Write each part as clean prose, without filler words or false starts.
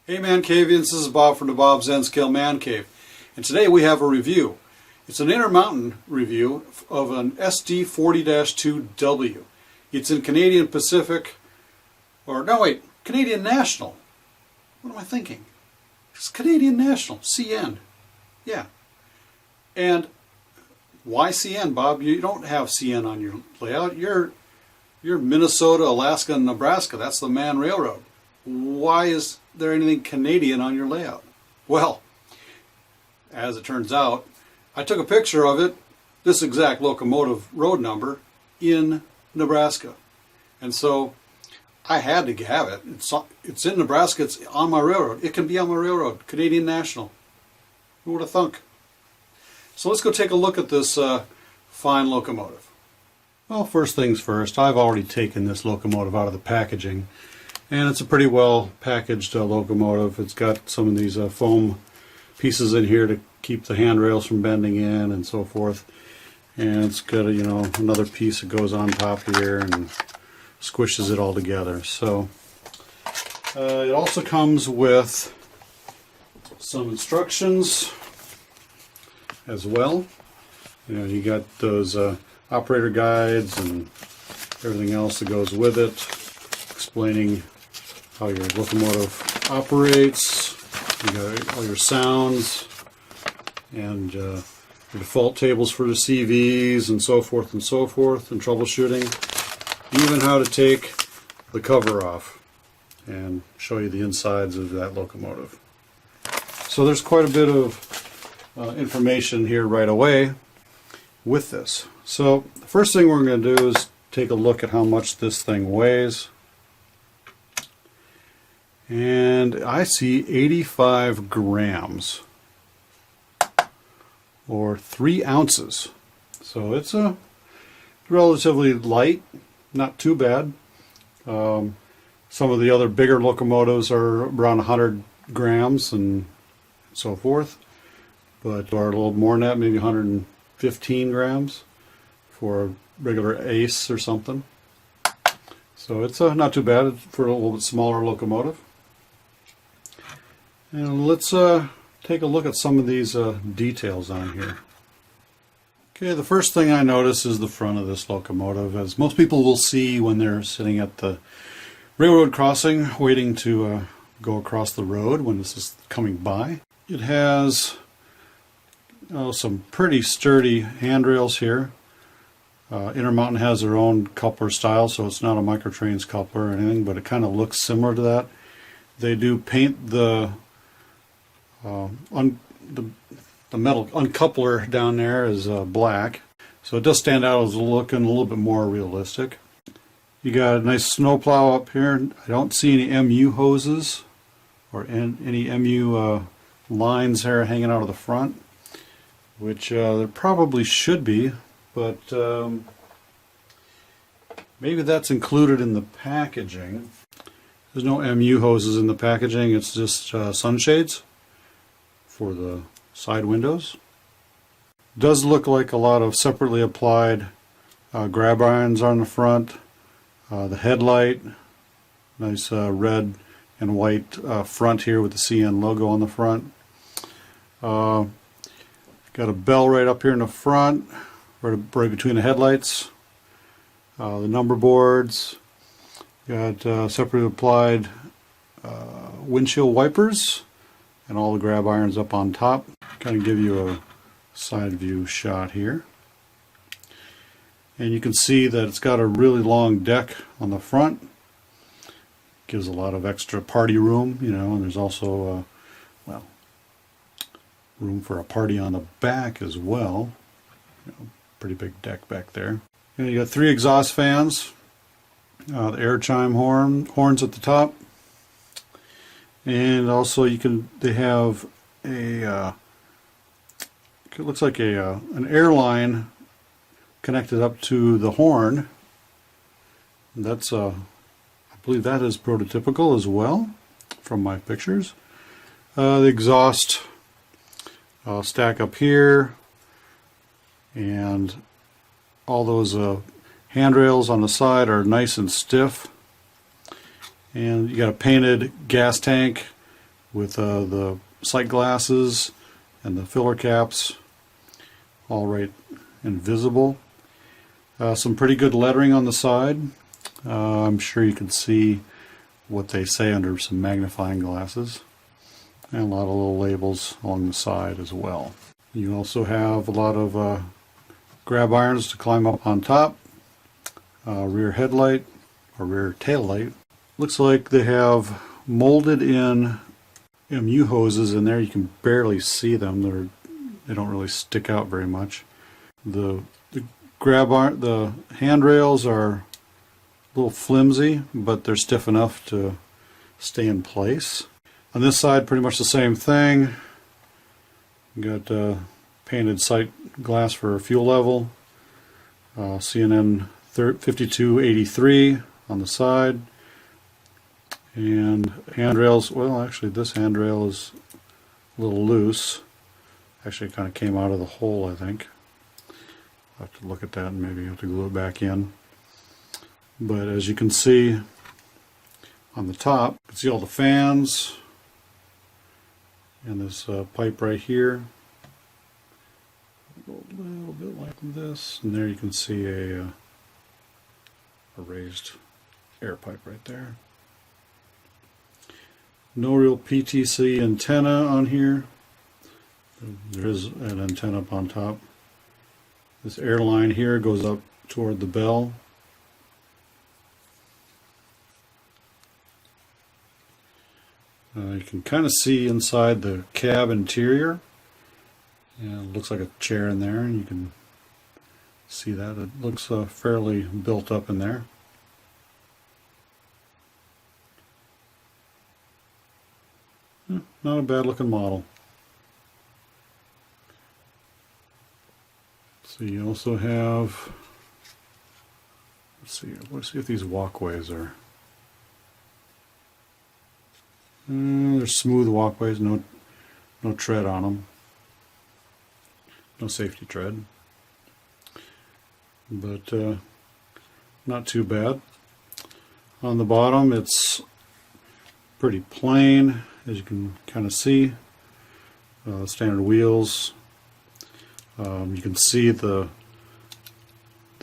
Hey Man Cavians, this is Bob from the Bob Zen-Scale Man Cave, and today we have a review. It's an Intermountain review of an SD40-2W. It's in Canadian Pacific, Canadian National. What am I thinking? It's Canadian National, CN. Yeah. And why CN, Bob? You don't have CN on your layout. You're Minnesota, Alaska, and Nebraska. That's the Man Railroad. Why is there anything Canadian on your layout? Well, as it turns out, I took a picture of it, this exact locomotive road number, in Nebraska. And so I had to have it. It's in Nebraska, it's on my railroad. It can be on my railroad, Canadian National. Who would have thunk? So let's go take a look at this fine locomotive. Well, first things first, I've already taken this locomotive out of the packaging. And it's a pretty well packaged locomotive. It's got some of these foam pieces in here to keep the handrails from bending in and so forth. And it's got another piece that goes on top here and squishes it all together. So it also comes with some instructions as well. You got those operator guides and everything else that goes with it, explaining how your locomotive operates. You got all your sounds and your default tables for the CVs and so forth, and troubleshooting. Even how to take the cover off and show you the insides of that locomotive. So there's quite a bit of information here right away with this. So the first thing we're going to do is take a look at how much this thing weighs. And I see 85 grams, or 3 ounces. So it's a relatively light, not too bad. Some of the other bigger locomotives are around 100 grams and so forth, but are a little more than that, maybe 115 grams for a regular Ace or something. So it's not too bad for a little bit smaller locomotive. And let's take a look at some of these details on here. Okay, the first thing I notice is the front of this locomotive, as most people will see when they're sitting at the railroad crossing waiting to go across the road when this is coming by. It has some pretty sturdy handrails here. Intermountain has their own coupler style, so it's not a Microtrains coupler or anything, but it kind of looks similar to that. They do paint the metal uncoupler down there is black, so it does stand out as looking a little bit more realistic. You got a nice snowplow up here. I don't see any MU hoses or any MU lines there hanging out of the front, which there probably should be, but maybe that's included in the packaging. There's no MU hoses in the packaging, it's just sunshades for the side windows. Does look like a lot of separately applied grab irons on the front. The headlight, nice red and white front here with the CN logo on the front. Got a bell right up here in the front, right between the headlights. The number boards. Got separately applied windshield wipers and all the grab irons up on top. Kind of give you a side view shot here. And you can see that it's got a really long deck on the front. Gives a lot of extra party room, and there's also, room for a party on the back as well. Pretty big deck back there. And you got 3 exhaust fans. The air chime horns at the top, and also they have a It looks like an airline connected up to the horn. That's I believe that is prototypical as well from my pictures. The exhaust stack up here, and all those handrails on the side are nice and stiff. And you got a painted gas tank with the sight glasses and the filler caps all right and visible. Some pretty good lettering on the side. I'm sure you can see what they say under some magnifying glasses. And a lot of little labels along the side as well. You also have a lot of grab irons to climb up on top. Rear headlight or rear tail light. Looks like they have molded in MU hoses in there. You can barely see them. They don't really stick out very much. The handrails are a little flimsy, but they're stiff enough to stay in place. On this side, pretty much the same thing. You got painted sight glass for fuel level. CNN 5283 on the side. And handrails, well actually this handrail is a little loose. Actually it kind of came out of the hole, I think. I'll have to look at that and maybe have to glue it back in. But as you can see on the top, you can see all the fans and this pipe right here. Go a little bit like this, and there you can see a raised air pipe right there. No real PTC antenna on here. There is an antenna up on top. This airline here goes up toward the bell. You can kind of see inside the cab interior. And it looks like a chair in there, and you can see that. It looks fairly built up in there. Not a bad looking model. So you also have, let's see if these walkways are, they're smooth walkways, no tread on them. No safety tread. But not too bad. On the bottom it's pretty plain, as you can kind of see. Standard wheels. You can see the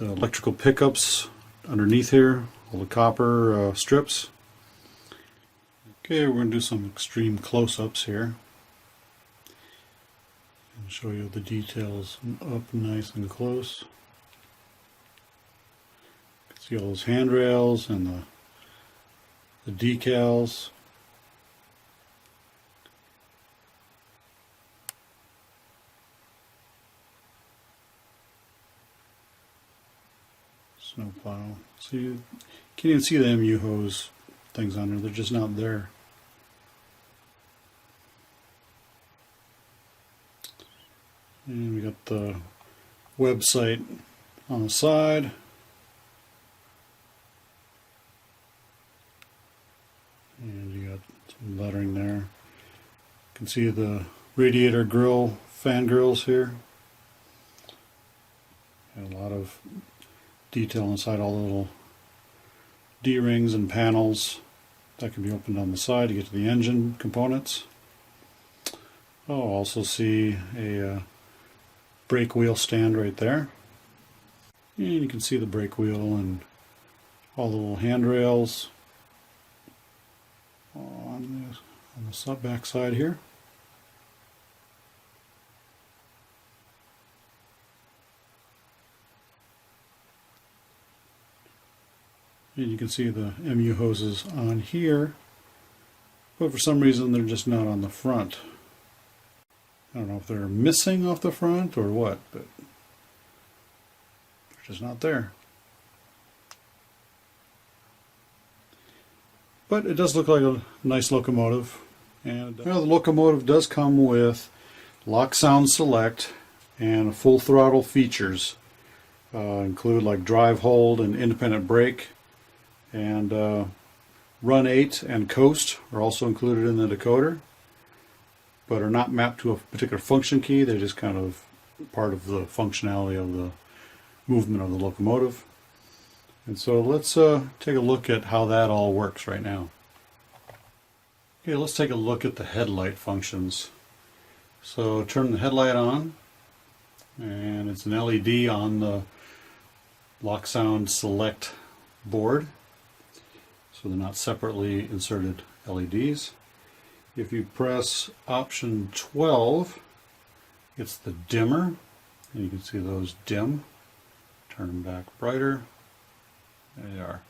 electrical pickups underneath here, all the copper strips. Okay, we're going to do some extreme close-ups here and show you the details up nice and close. You can see all those handrails and the decals. Snowplow. So you can't even see the MU hose things on there, they're just not there. And we got the website on the side. And you got some lettering there. You can see the radiator grill, fan grills here. And a lot of detail inside all the little D-rings and panels that can be opened on the side to get to the engine components. Oh, also see a brake wheel stand right there. And you can see the brake wheel and all the little handrails on the back side here. And you can see the MU hoses on here, but for some reason they're just not on the front. I don't know if they're missing off the front or what, but they're just not there. But it does look like a nice locomotive. And well, the locomotive does come with Lock Sound Select And full throttle features include like drive, hold, and independent brake. And Run 8 and Coast are also included in the decoder, but are not mapped to a particular function key. They're just kind of part of the functionality of the movement of the locomotive. And so let's take a look at how that all works right now. Okay, let's take a look at the headlight functions. So turn the headlight on, and it's an LED on the Locksound Select board. So they're not separately inserted LEDs. If you press option 12, it's the dimmer, and you can see those dim. Turn them back brighter. There they are.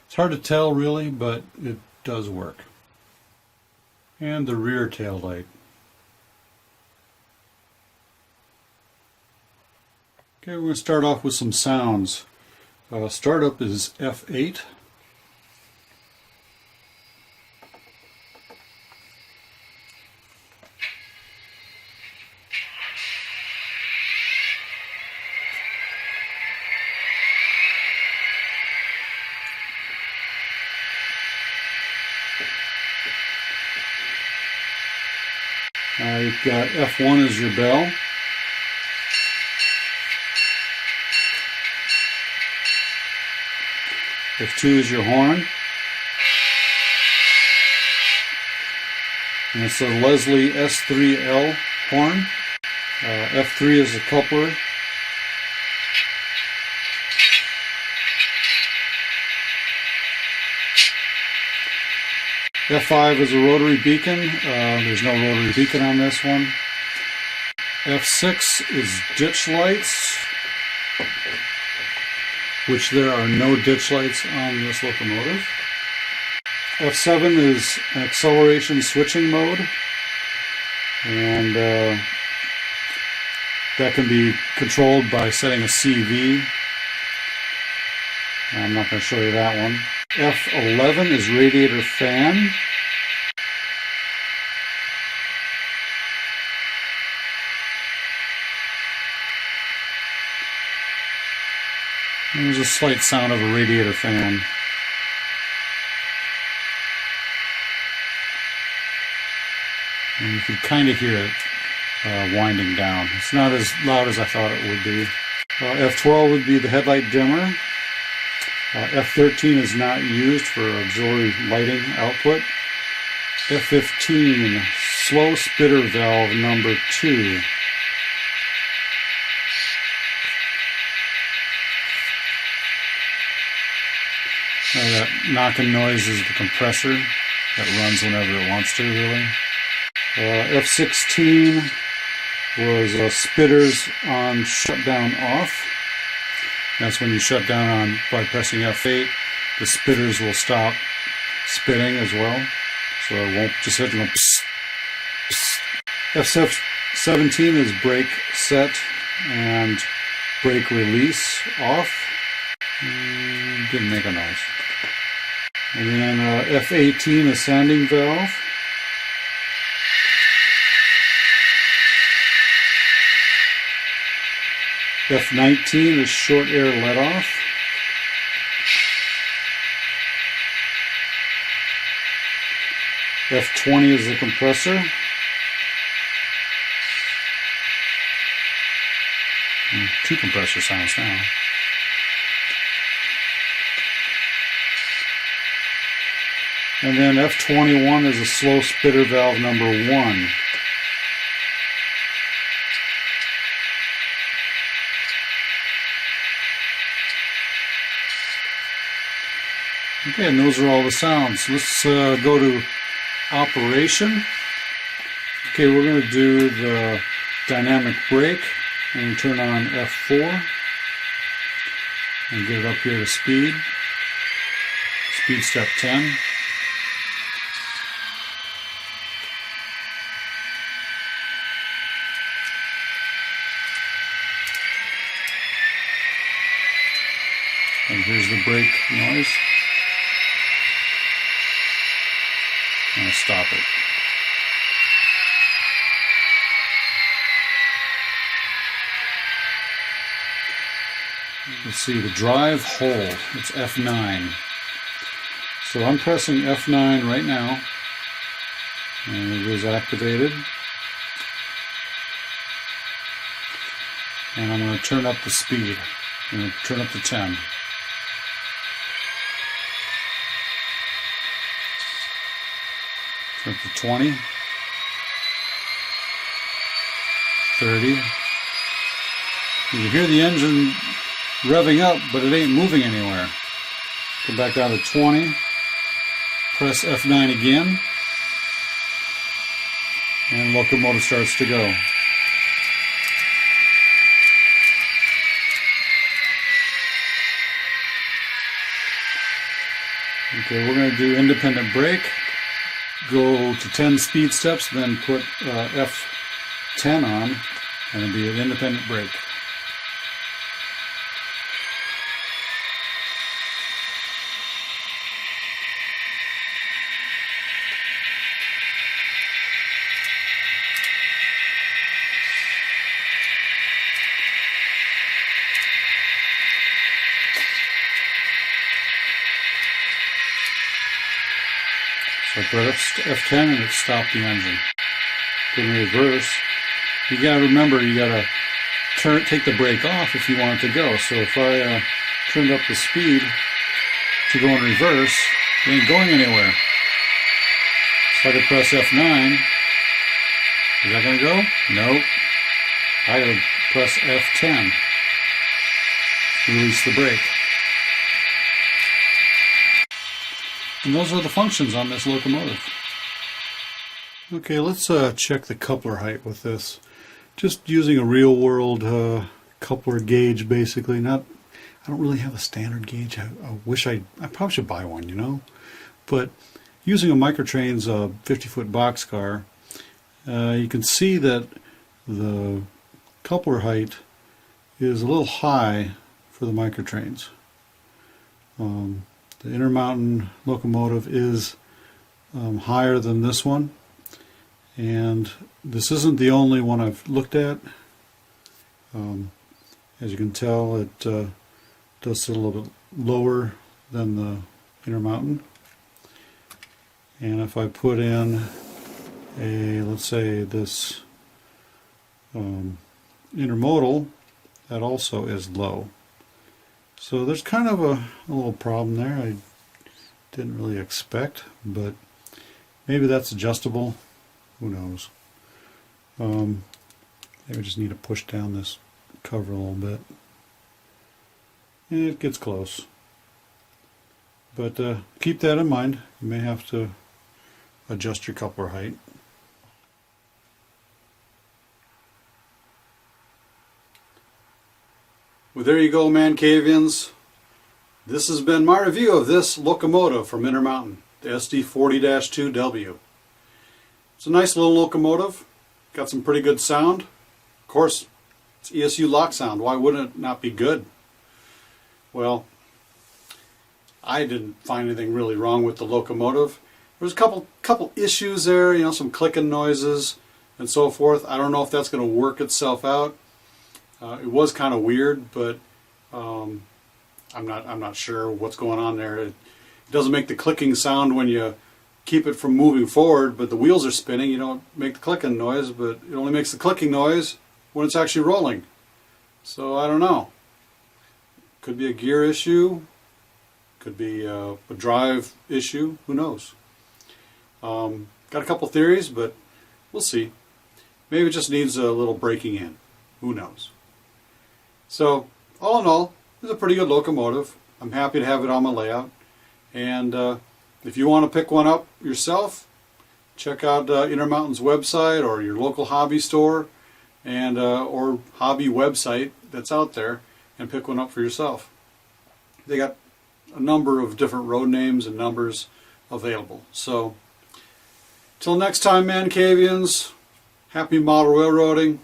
It's hard to tell really, but it does work. And the rear tail light. Okay, we're going to start off with some sounds. Startup is F8. You've got F1 as your bell. F2 is your horn. And it's a Leslie S3L horn. F3 is the coupler. F5 is a rotary beacon. There's no rotary beacon on this one. F6 is ditch lights, which there are no ditch lights on this locomotive. F7 is an acceleration switching mode, and that can be controlled by setting a CV. I'm not going to show you that one. F11 is radiator fan. There's a slight sound of a radiator fan. And you can kind of hear it winding down. It's not as loud as I thought it would be. F12 would be the headlight dimmer. F13 is not used for auxiliary lighting output. F15, slow spitter valve number 2. That knocking noise is the compressor that runs whenever it wants to, really. F16 was spitters on shutdown off. That's when you shut down by pressing F8. The spitters will stop spitting as well, so it won't just hit them. F17 is brake set and brake release off. Didn't make a noise. And then F18 is sounding valve. F19 is short air let off. F20 is the compressor. Two compressor sounds now. And then F21 is a slow spitter valve number 1. Okay, and those are all the sounds. Let's go to operation. Okay, we're going to do the dynamic brake, and turn on F4 and get it up here to speed. Speed step 10. And here's the brake noise. I'm going to stop it. let's see, the drive hold. It's F9. So I'm pressing F9 right now, and it is activated. And I'm going to turn up the speed. I'm going to turn up to 10. Turn up to 20. 30. You hear the engine revving up, but it ain't moving anywhere. Go back down to 20. Press F9 again. And locomotive starts to go. Okay, we're going to do independent brake. Go to 10 speed steps, then put F10 on, and it'll be an independent brake. So I pressed F10 and it stopped the engine. In reverse, you gotta remember, you gotta take the brake off if you want it to go. So if I turned up the speed to go in reverse, it ain't going anywhere. So I could press F9. Is that gonna go? Nope. I gotta press F10 to release the brake. And those are the functions on this locomotive. Okay, let's check the coupler height with this. Just using a real world coupler gauge, basically. I don't really have a standard gauge. I probably should buy one, you know. But using a Microtrains 50-foot boxcar, you can see that the coupler height is a little high for the Microtrains. The Intermountain locomotive is higher than this one, and this isn't the only one I've looked at. As you can tell, it does sit a little bit lower than the Intermountain. And if I put in let's say this intermodal, that also is low. So there's kind of a little problem there I didn't really expect, but maybe that's adjustable. Who knows? Maybe I just need to push down this cover a little bit. And it gets close. But keep that in mind. You may have to adjust your coupler height. Well, there you go, Mancavians. This has been my review of this locomotive from Intermountain, the SD40-2W. It's a nice little locomotive. Got some pretty good sound. Of course, it's ESU lock sound. Why wouldn't it not be good? Well, I didn't find anything really wrong with the locomotive. There was a couple issues there, you know, some clicking noises and so forth. I don't know if that's going to work itself out. It was kind of weird, but I'm not sure what's going on there. It doesn't make the clicking sound when you keep it from moving forward, but the wheels are spinning. You don't make the clicking noise, but it only makes the clicking noise when it's actually rolling. So I don't know. Could be a gear issue. Could be a drive issue. Who knows? Got a couple theories, but we'll see. Maybe it just needs a little breaking in. Who knows? So, all in all, it's a pretty good locomotive. I'm happy to have it on my layout. And if you want to pick one up yourself, check out Intermountain's website or your local hobby store and or hobby website that's out there, and pick one up for yourself. They got a number of different road names and numbers available. So, till next time, Mancavians, happy model railroading,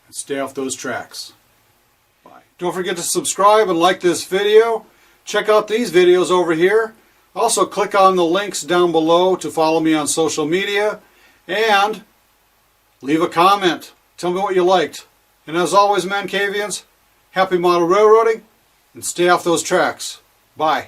and stay off those tracks. Don't forget to subscribe and like this video. Check out these videos over here. Also click on the links down below to follow me on social media. And leave a comment. Tell me what you liked. And as always, Mancavians, happy model railroading and stay off those tracks. Bye.